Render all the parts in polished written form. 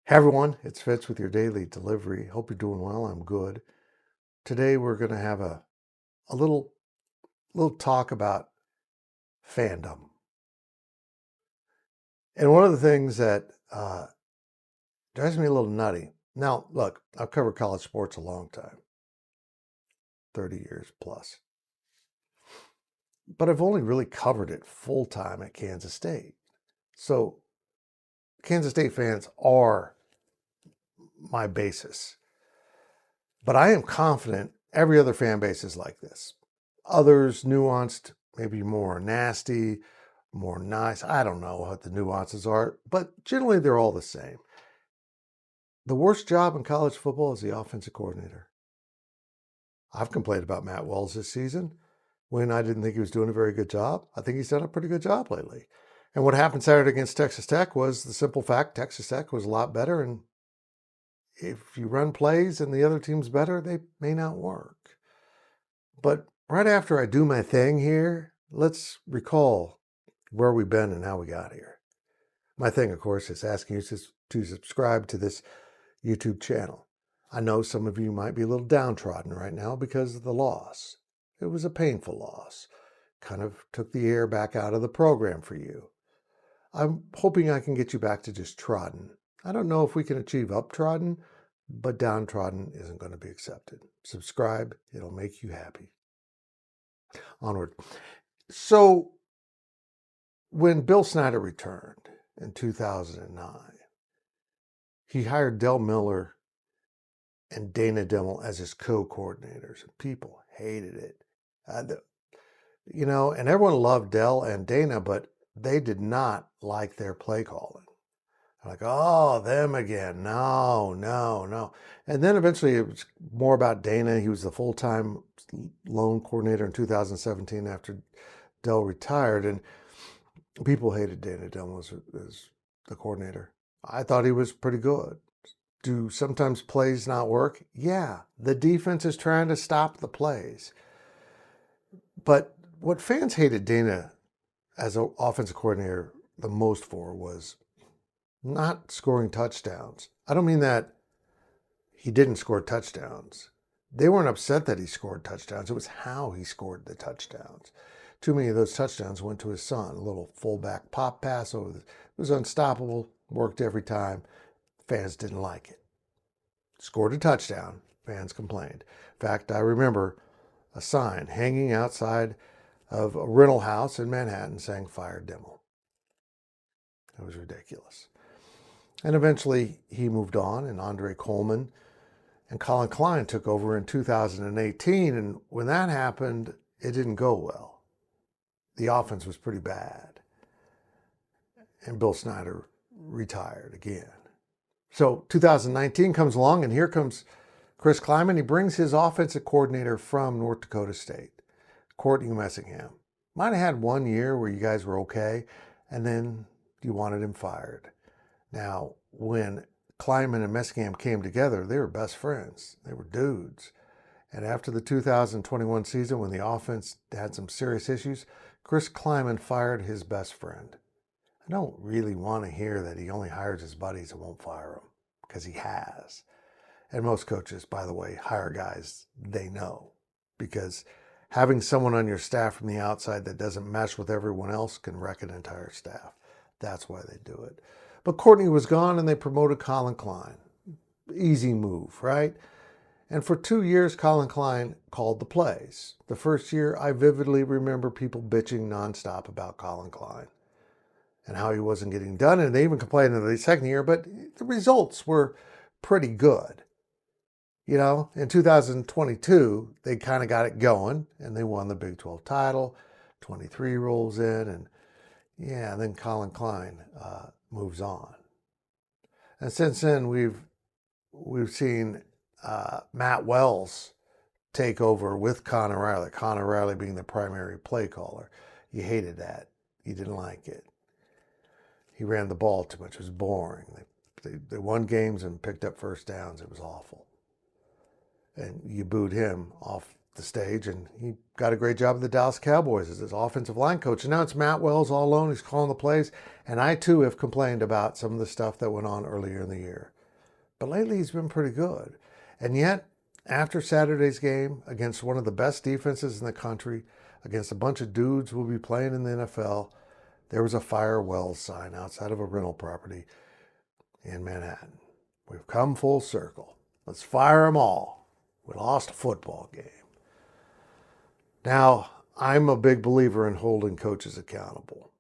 Hey everyone, it's Fitz with your daily delivery. Hope you're doing well. I'm good. Today we're going to have a little talk about fandom. And one of the things that drives me a little nutty. Now, look, I've covered college sports a long time, 30 years plus. But I've only really covered it full time at Kansas State. So Kansas State fans are my basis. But I am confident every other fan base is like this. Others nuanced, maybe more nasty, more nice. I don't know what the nuances are, but generally they're all the same. The worst job in college football is the offensive coordinator. I've complained about Matt Wells this season when I didn't think he was doing a very good job. I think he's done a pretty good job lately. And what happened Saturday against Texas Tech was the simple fact Texas Tech was a lot better. And if you run plays and the other team's better, they may not work. But right after I do my thing here, let's recall where we've been and how we got here. My thing, of course, is asking you to subscribe to this YouTube channel. I know some of you might be a little downtrodden right now because of the loss. It was a painful loss. Kind of took the air back out of the program for you. I'm hoping I can get you back to just trodden. I don't know if we can achieve uptrodden, but downtrodden isn't going to be accepted. Subscribe. It'll make you happy. Onward. So when Bill Snyder returned in 2009, he hired Del Miller and Dana Dimel as his co-coordinators. People hated it. And everyone loved Del and Dana, but they did not like their play calling. Like, oh, them again. No. And then eventually it was more about Dana. He was the full-time lone coordinator in 2017 after Del retired. And people hated Dana Dimel as the coordinator. I thought he was pretty good. Do sometimes plays not work? Yeah, the defense is trying to stop the plays. But what fans hated Dana as an offensive coordinator the most for was not scoring touchdowns. I don't mean that he didn't score touchdowns. They weren't upset that he scored touchdowns. It was how he scored the touchdowns. Too many of those touchdowns went to his son. A little fullback pop pass it was unstoppable, worked every time. Fans didn't like it. Scored a touchdown. Fans complained. In fact, I remember a sign hanging outside of a rental house in Manhattan saying, "Fire Dimel." It was ridiculous. And eventually he moved on, and Andre Coleman and Colin Klein took over in 2018. And when that happened, it didn't go well. The offense was pretty bad. And Bill Snyder retired again. So 2019 comes along, and here comes Chris Kleiman. He brings his offensive coordinator from North Dakota State, Courtney Messingham. Might have had 1 year where you guys were okay, and then you wanted him fired. Now, when Kleiman and Messingham came together, they were best friends. They were dudes. And after the 2021 season, when the offense had some serious issues, Chris Kleiman fired his best friend. I don't really want to hear that he only hires his buddies and won't fire them, because he has. And most coaches, by the way, hire guys they know, because having someone on your staff from the outside that doesn't mesh with everyone else can wreck an entire staff. That's why they do it. But Courtney was gone, and they promoted Colin Klein. Easy move, right? And for 2 years, Colin Klein called the plays. The first year, I vividly remember people bitching nonstop about Colin Klein and how he wasn't getting done. And they even complained in the second year, but the results were pretty good. In 2022, they kind of got it going, and they won the Big 12 title. 23 rolls in, and then Colin Klein moves on. And since then, we've seen Matt Wells take over with Connor Riley. Connor Riley being the primary play caller. You hated that. You didn't like it. He ran the ball too much. It was boring. They won games and picked up first downs. It was awful. And you booed him off the stage, and he got a great job at the Dallas Cowboys as his offensive line coach. And now it's Matt Wells all alone. He's calling the plays. And I, too, have complained about some of the stuff that went on earlier in the year. But lately he's been pretty good. And yet, after Saturday's game against one of the best defenses in the country, against a bunch of dudes who will be playing in the NFL, there was a fire Wells sign outside of a rental property in Manhattan. We've come full circle. Let's fire them all. We lost a football game. Now, I'm a big believer in holding coaches accountable.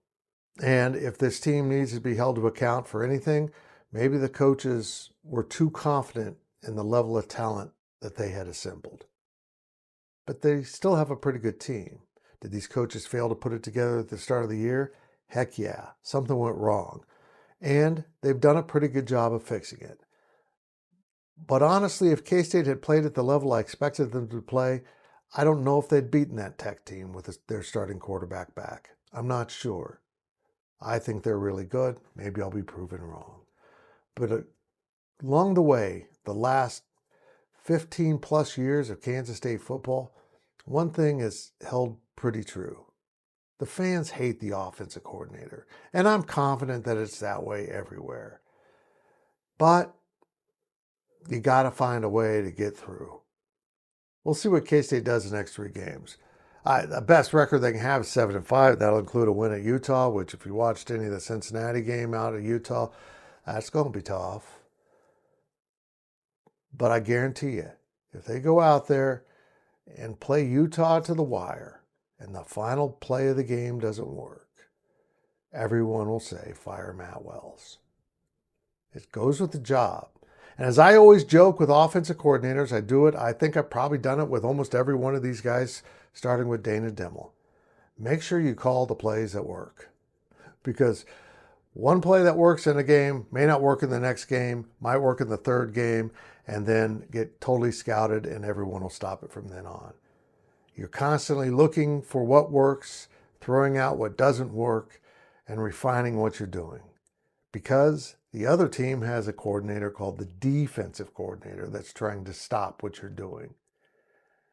And if this team needs to be held to account for anything, maybe the coaches were too confident in the level of talent that they had assembled. But they still have a pretty good team. Did these coaches fail to put it together at the start of the year? Heck yeah, something went wrong. And they've done a pretty good job of fixing it. But honestly, if K-State had played at the level I expected them to play, I don't know if they'd beaten that Tech team with their starting quarterback back. I'm not sure. I think they're really good. Maybe I'll be proven wrong. But along the way, the last 15 plus years of Kansas State football, one thing is held pretty true. The fans hate the offensive coordinator, and I'm confident that it's that way everywhere. But you got to find a way to get through. We'll see what K-State does the next 3 games. The best record they can have is 7-5. That'll include a win at Utah, which if you watched any of the Cincinnati game out of Utah, that's going to be tough. But I guarantee you, if they go out there and play Utah to the wire and the final play of the game doesn't work, everyone will say, fire Matt Wells. It goes with the job. And as I always joke with offensive coordinators, I do it. I think I've probably done it with almost every one of these guys, starting with Dana Dimmel. Make sure you call the plays that work. Because one play that works in a game may not work in the next game, might work in the third game, and then get totally scouted and everyone will stop it from then on. You're constantly looking for what works, throwing out what doesn't work, and refining what you're doing. Because the other team has a coordinator called the defensive coordinator that's trying to stop what you're doing.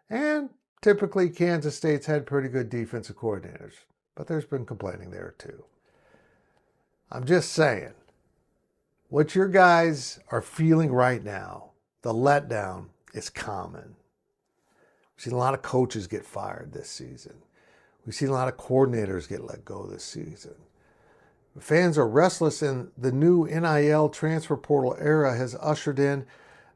And typically Kansas State's had pretty good defensive coordinators, but there's been complaining there too. I'm just saying, what your guys are feeling right now, the letdown, is common. We've seen a lot of coaches get fired this season. We've seen a lot of coordinators get let go this season. Fans are restless, and the new NIL transfer portal era has ushered in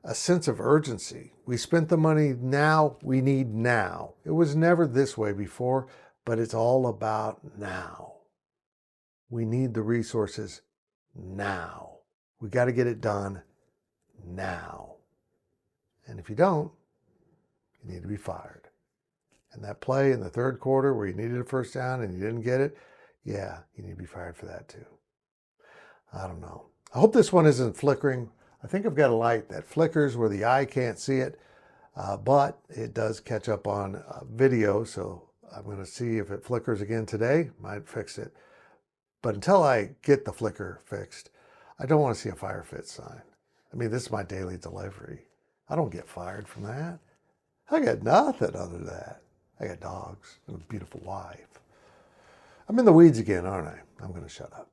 a sense of urgency. We spent the money now, we need now. It was never this way before, but it's all about now. We need the resources now. We got to get it done now. And if you don't, you need to be fired. And that play in the third quarter where you needed a first down and you didn't get it, yeah, you need to be fired for that too. I don't know. I hope this one isn't flickering. I think I've got a light that flickers where the eye can't see it, but it does catch up on video, so I'm going to see if it flickers again today. Might fix it. But until I get the flicker fixed, I don't want to see a fire Fitz sign. I mean, this is my daily delivery. I don't get fired from that. I got nothing other than that. I got dogs and a beautiful wife. I'm in the weeds again, aren't I? I'm going to shut up.